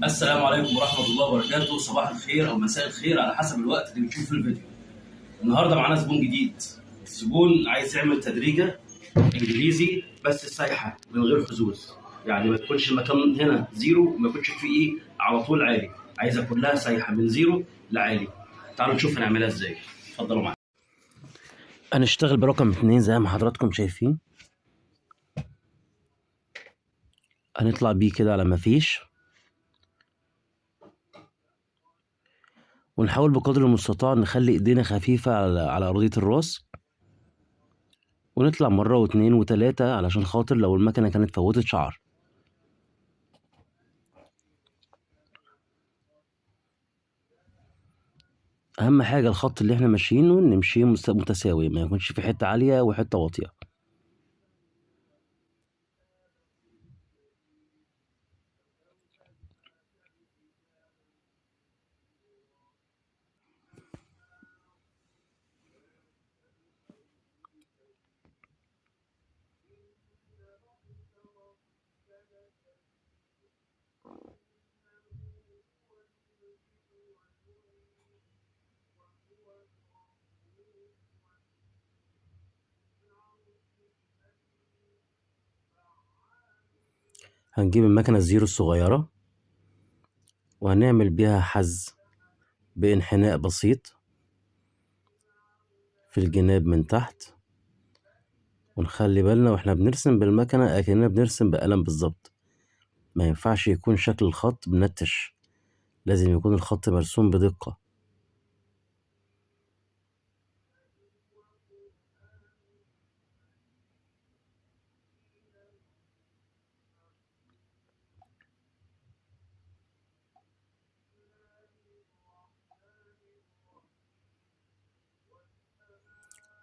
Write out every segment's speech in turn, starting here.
السلام عليكم ورحمة الله وبركاته. صباح الخير أو مساء الخير على حسب الوقت اللي بتشوف فيه الفيديو. النهارده معانا زبون جديد. الزبون عايز يعمل تدريجة إنجليزي بس سايحة من غير حظوظ، يعني ما تكونش المكان هنا زيرو وما يكونش فيه على طول عالي، عايزها كلها سايحة من زيرو لعالي. تعالوا نشوف هنعملها ازاي. اتفضلوا معايا. هنشتغل برقم 2 زي ما حضراتكم شايفين. هنطلع بيه كده على مفيش، ونحاول بقدر المستطاع نخلي ايدينا خفيفة على أرضية الراس، ونطلع مرة واتنين وتلاتة علشان خاطر لو المكنة كانت فوتت شعر. أهم حاجة الخط اللي احنا ماشيينه نمشيه متساوي، ما يكونش في حتة عالية وحتة واطية. هنجيب المكنة الزيرو الصغيرة وهنعمل بيها حز بانحناء بسيط في الجناب من تحت، ونخلي بالنا واحنا بنرسم بالمكنة أكننا بنرسم بقلم بالظبط. ما ينفعش يكون شكل الخط منتش، لازم يكون الخط مرسوم بدقة.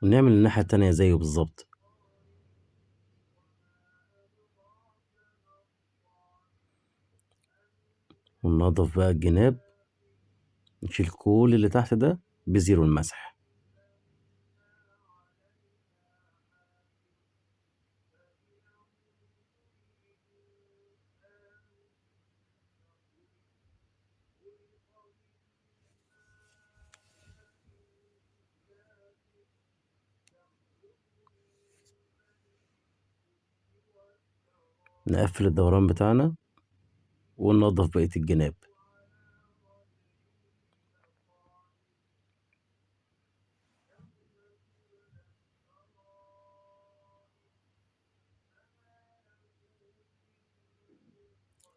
ونعمل الناحية التانية زيه بالظبط. وننضف بقى الجناب، نشيل كل اللي تحت ده بزيرو المسح. نقفل الدوران بتاعنا وننضف بقية الجناب.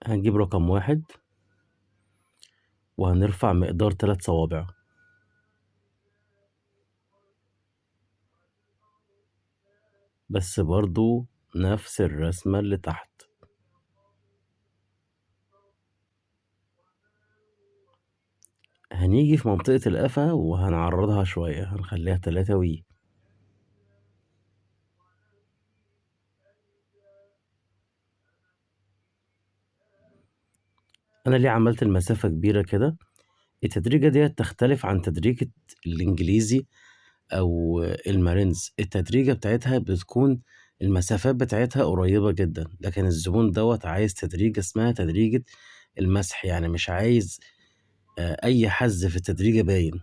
هنجيب رقم 1 وهنرفع مقدار 3 صوابع. بس برضو نفس الرسمة اللي تحت. هنيجي في منطقة القفا وهنعرضها شوية، هنخليها 3 وي. أنا ليه عملت المسافة كبيرة كده؟ التدريجة دي تختلف عن تدريجة الإنجليزي أو المارينز. التدريجة بتاعتها بتكون المسافات بتاعتها قريبة جدا، لكن الزبون دوت عايز تدريجة اسمها تدريجة المسح، يعني مش عايز أي حز في التدريجة باين.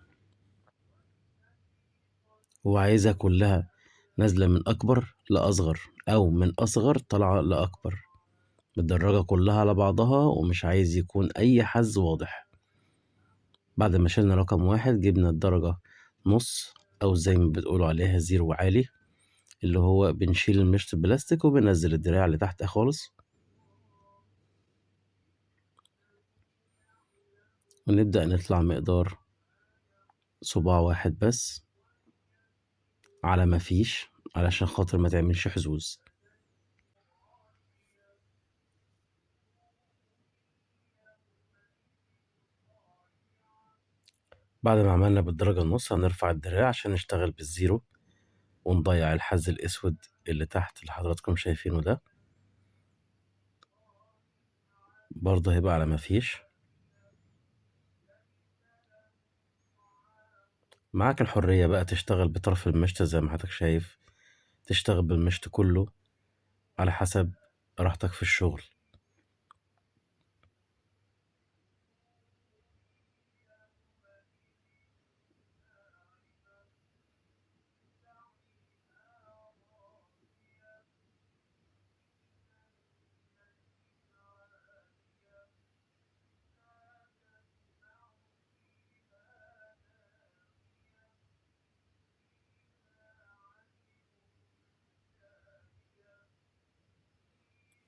هو عايزها كلها نازلة من أكبر لأصغر أو من أصغر طالعة لأكبر، متدرجة كلها على بعضها، ومش عايز يكون أي حز واضح. بعد ما شلنا رقم 1 جبنا الدرجة نص أو زي ما بتقولوا عليها زيرو عالي، اللي هو بنشيل المشط البلاستيك وبننزل الدراع لتحت خالص، ونبدأ نطلع مقدار صباع واحد بس على ما فيش، علشان خاطر ما تعملش حزوز. بعد ما عملنا بالدرجة النص هنرفع الدراع عشان نشتغل بالزيرو، ونضيع الحز الأسود اللي تحت اللي حضراتكم شايفينه ده، برضه هيبقى على ما فيش. معاك الحرية بقى تشتغل بطرف المشط زي ما حضرتك شايف، تشتغل بالمشط كله على حسب راحتك في الشغل.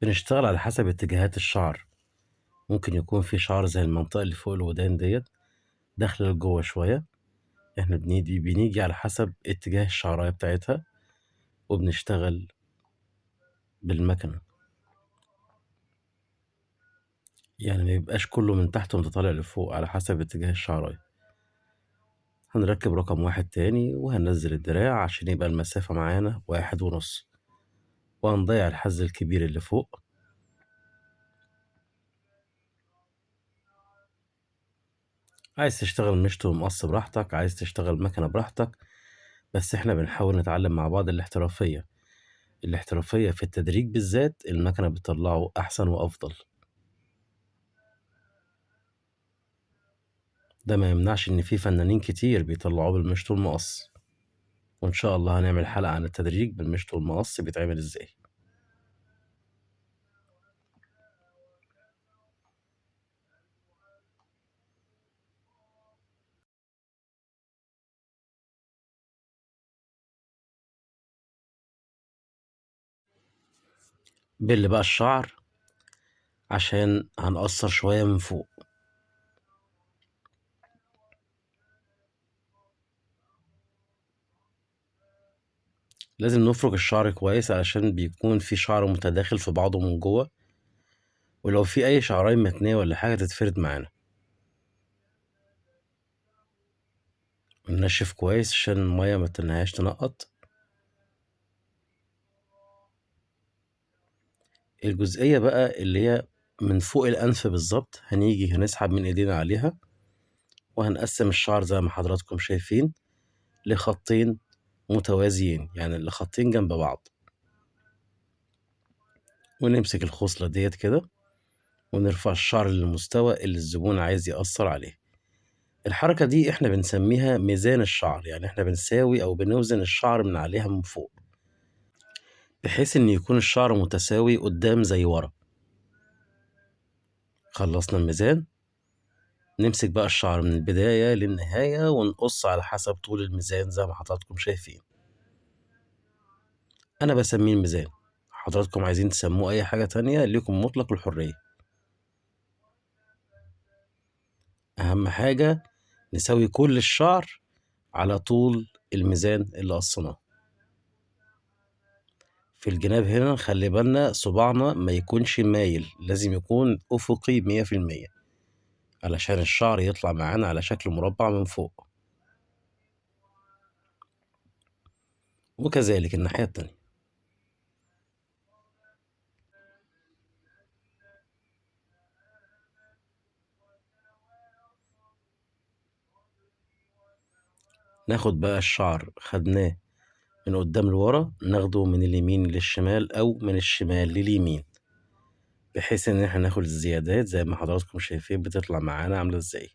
بنشتغل على حسب اتجاهات الشعر. ممكن يكون في شعر زي المنطقة اللي فوق الودان ديت داخلة لجوه شوية. احنا بنيجي على حسب اتجاه الشعراية بتاعتها وبنشتغل بالمكنة. يعني ما يبقاش كله من تحت وانت طالع لفوق، على حسب اتجاه الشعراية. هنركب رقم واحد تاني وهننزل الدراع عشان يبقى المسافة معانا 1.5، وهنضيع الحز الكبير اللي فوق. عايز تشتغل مشط ومقص براحتك، عايز تشتغل مكنة براحتك، بس احنا بنحاول نتعلم مع بعض الاحترافية في التدريج بالذات. المكنة بتطلعه أحسن وأفضل. ده ما يمنعش إن في فنانين كتير بيطلعوه بالمشط والمقص، وإن شاء الله هنعمل حلقة عن التدريج بالمشط والمقص بيتعمل إزاي. بل بقى الشعر عشان هنقصر شوية من فوق. لازم نفرك الشعر كويس علشان بيكون في شعر متداخل في بعضه من جوه، ولو في أي شعراية متنية ولا حاجة تتفرد معانا. ننشف كويس عشان المية ما تنهاش تنقط. الجزئية بقى اللي هي من فوق الأنف بالظبط هنيجي هنسحب من إيدينا عليها، وهنقسم الشعر زي ما حضراتكم شايفين لخطين متوازيين، يعني لخطين جنب بعض. ونمسك الخصلة ديت كده ونرفع الشعر للمستوى اللي الزبون عايز يأثر عليه. الحركة دي احنا بنسميها ميزان الشعر، يعني احنا بنساوي أو بنوزن الشعر من عليها من فوق، بحيث إن يكون الشعر متساوي قدام زي ورا. خلصنا الميزان، نمسك بقى الشعر من البداية للنهاية ونقص على حسب طول الميزان زي ما حضراتكم شايفين. أنا بسميه الميزان، حضراتكم عايزين تسموه أي حاجة تانية ليكم مطلق الحرية. أهم حاجة نسوي كل الشعر على طول الميزان اللي قصناه. في الجناب هنا خلي بالنا صباعنا ما يكونش مايل، لازم يكون أفقي 100%، علشان الشعر يطلع معانا على شكل مربع من فوق، وكذلك الناحية التانية. ناخد بقى الشعر خدناه من قدام لورا، ناخده من اليمين للشمال أو من الشمال لليمين، بحيث إن احنا ناخد الزيادات زي ما حضراتكم شايفين بتطلع معانا عاملة ازاي.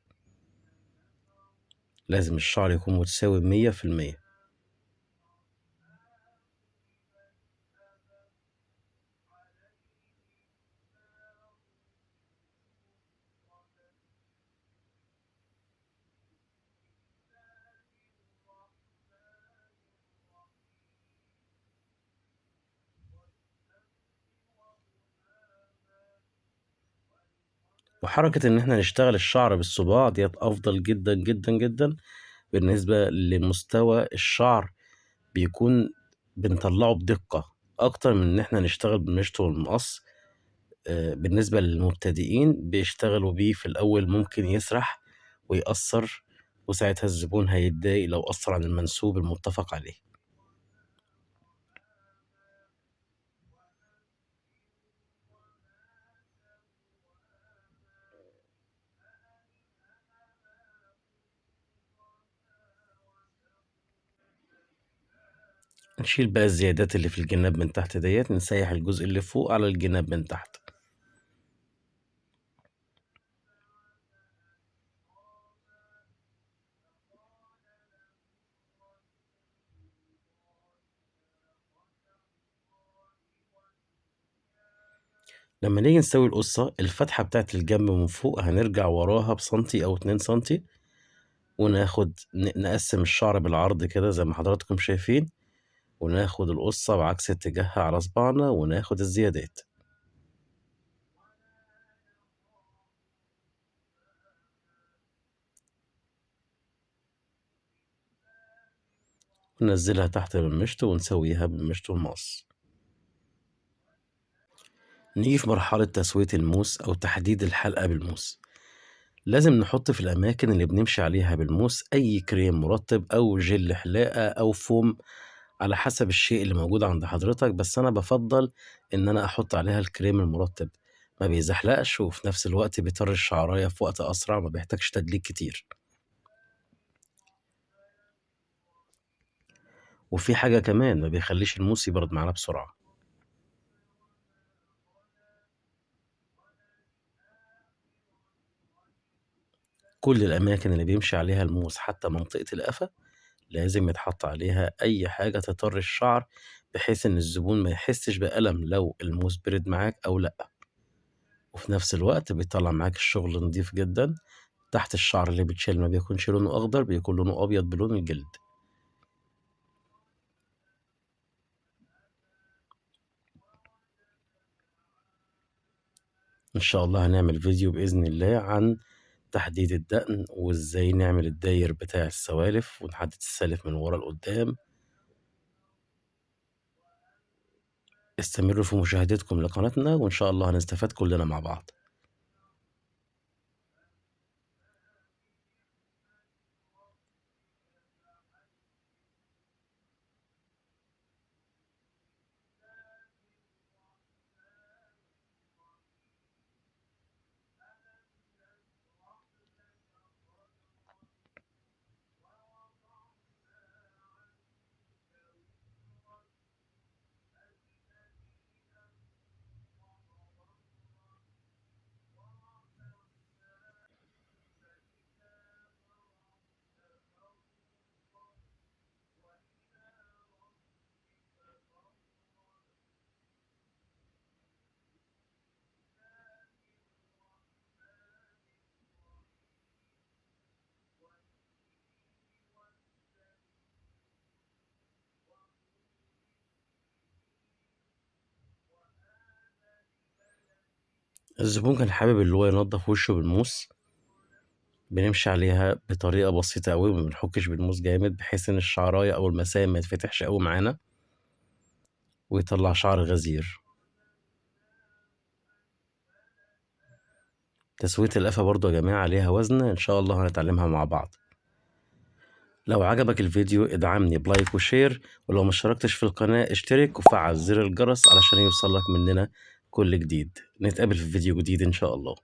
لازم الشعر يكون متساوي 100%. وحركة إن احنا نشتغل الشعر بالصباع ديت أفضل جدا جدا جدا بالنسبة لمستوى الشعر، بيكون بنطلعه بدقة أكتر من إن احنا نشتغل بالمشط والمقص. بالنسبة للمبتدئين بيشتغلوا بيه في الأول ممكن يسرح ويأثر، وساعتها الزبون هيتضايق لو أثر عن المنسوب المتفق عليه. نشيل بقى الزيادات اللي في الجناب من تحت ديت، نسيح الجزء اللي فوق على الجناب من تحت. لما نيجي نسوي القصة، الفتحة بتاعت الجنب من فوق هنرجع وراها بسنتي أو 2 سنتي، وناخد نقسم الشعر بالعرض كده زي ما حضراتكم شايفين، وناخد القصة بعكس اتجاهها على صباعنا وناخد الزيادات. وننزلها تحت بالمشط ونسويها بالمشط والمقص. نيجي في مرحلة تسوية الموس أو تحديد الحلقة بالموس. لازم نحط في الأماكن اللي بنمشي عليها بالموس أي كريم مرطب أو جل حلاقة أو فوم على حسب الشيء اللي موجود عند حضرتك، بس أنا بفضل إن أنا أحط عليها الكريم المرطب، ما بيزحلقش وفي نفس الوقت بيطر الشعراية في وقت أسرع، ما بيحتاجش تدليك كتير. وفي حاجة كمان ما بيخليش الموس يبرد معانا بسرعة. كل الأماكن اللي بيمشي عليها الموس حتى منطقة القفا لازم يتحط عليها أي حاجة تطر الشعر، بحيث إن الزبون ما يحسش بألم لو الموس برد معاك أو لأ. وفي نفس الوقت بيطلع معاك الشغل نضيف جدا. تحت الشعر اللي بيتشال ما بيكونش لونه أخضر، بيكون لونه أبيض بلون الجلد. إن شاء الله هنعمل فيديو بإذن الله عن تحديد الدقن وإزاي نعمل الداير بتاع السوالف ونحدد السالف من ورا لقدام. استمروا في مشاهدتكم لقناتنا وإن شاء الله هنستفاد كلنا مع بعض. الزبون كان حابب اللي هو ينضف وشه بالموس، بنمشي عليها بطريقة بسيطة أوي، ما بنحكش بالموس جامد بحيث إن الشعراية أو المسام ما يتفتحش أوي معانا ويطلع شعر غزير. تسوية القفا برضو يا جماعة عليها وزن إن شاء الله هنتعلمها مع بعض. لو عجبك الفيديو ادعمني بلايك وشير، ولو ما اشتركتش في القناة اشترك وفعل زر الجرس علشان يوصلك مننا كل جديد. نتقابل في فيديو جديد إن شاء الله.